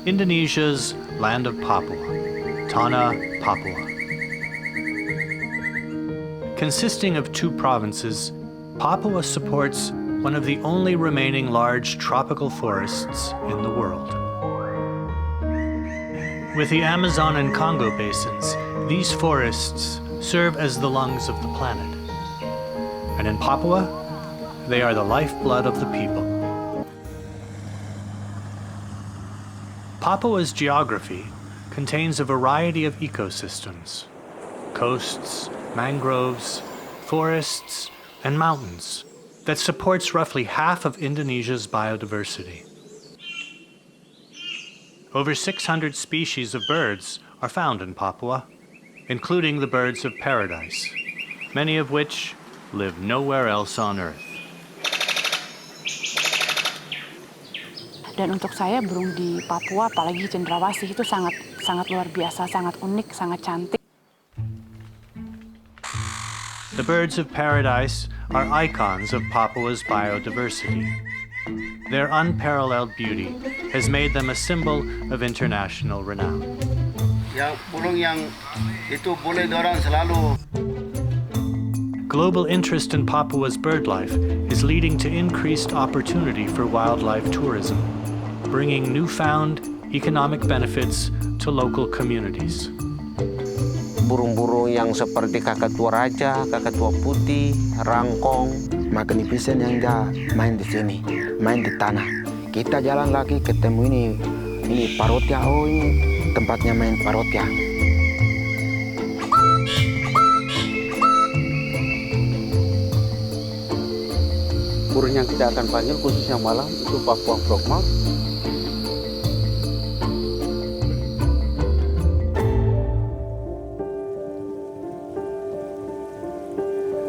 Indonesia's land of Papua, Tanah Papua. Consisting of two provinces, Papua supports one of the only remaining large tropical forests in the world. With the Amazon and Congo basins, these forests serve as the lungs of the planet. And in Papua, they are the lifeblood of the people. Papua's geography contains a variety of ecosystems: coasts, mangroves, forests, and mountains that supports roughly half of Indonesia's biodiversity. Over 600 species of birds are found in Papua, including the birds of paradise, many of which live nowhere else on Earth. Dan untuk saya burung di Papua, apalagi cendrawasih, itu sangat luar biasa, sangat unik, sangat cantik. The birds of paradise are icons of Papua's biodiversity. Their unparalleled beauty has made them a symbol of international renown. Yang burung yang itu boleh dorang selalu. Global interest in Papua's bird life is leading to increased opportunity for wildlife tourism, bringing newfound economic benefits to local communities. Burung-burung yang seperti kakatua raja, kakatua putih, rangkong, magnificent yang dia main di sini, main di tanah. Kita jalan lagi ketemu ini parotia, oh ini tempatnya main parotia. Burung yang kita akan panggil khusus yang malam itu Papua Frogmouth.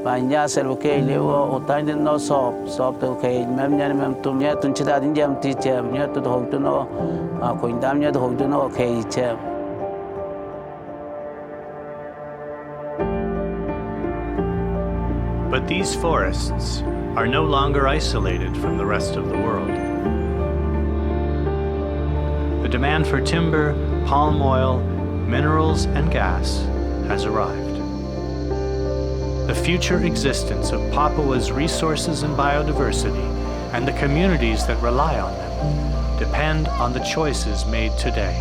Banyak selukai lewa otai dan no sop tu kai memnya memtumnya tuncita din jam ti jamnya tu hok tu no ko indamnya tu hok tu no kai jam. But these forests are no longer isolated from the rest of the world. The demand for timber, palm oil, minerals, and gas has arrived. The future existence of Papua's resources and biodiversity and the communities that rely on them depend on the choices made today.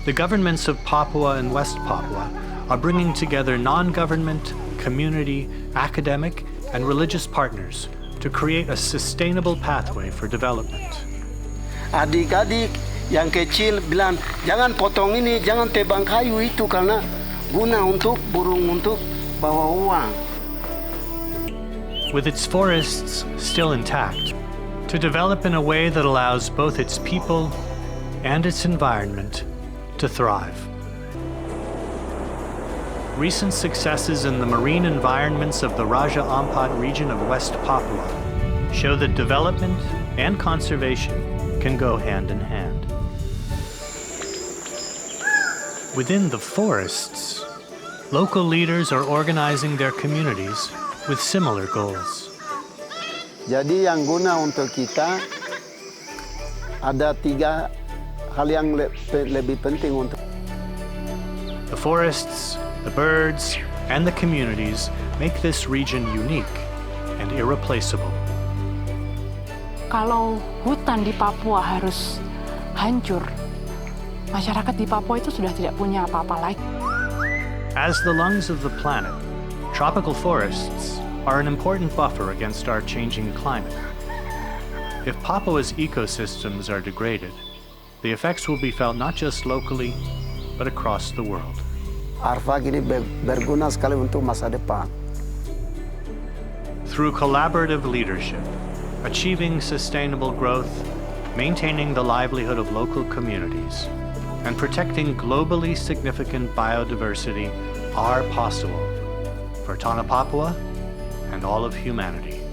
The governments of Papua and West Papua are bringing together non-government, community, academic, and religious partners to create a sustainable pathway for development. Adik-adik yang kecil bilang, jangan potong ini, jangan tebang kayu itu karena guna untuk burung untuk bawa uang. With its forests still intact, to develop in a way that allows both its people and its environment to thrive. Recent successes in the marine environments of the Raja Ampat region of West Papua show that development and conservation can go hand in hand. Within the forests, local leaders are organizing their communities with similar goals. Jadi yang guna untuk kita ada 3 hal yang lebih penting untuk the forests, the birds, and the communities make this region unique and irreplaceable. Kalau hutan di Papua harus hancur, masyarakat di Papua itu sudah tidak punya apa-apa lagi. As the lungs of the planet, tropical forests are an important buffer against our changing climate. If Papua's ecosystems are degraded, the effects will be felt not just locally, but across the world. Arfak ini berguna sekali untuk masa depan. Through collaborative leadership, achieving sustainable growth, maintaining the livelihood of local communities, and protecting globally significant biodiversity are possible for Tanah Papua and all of humanity.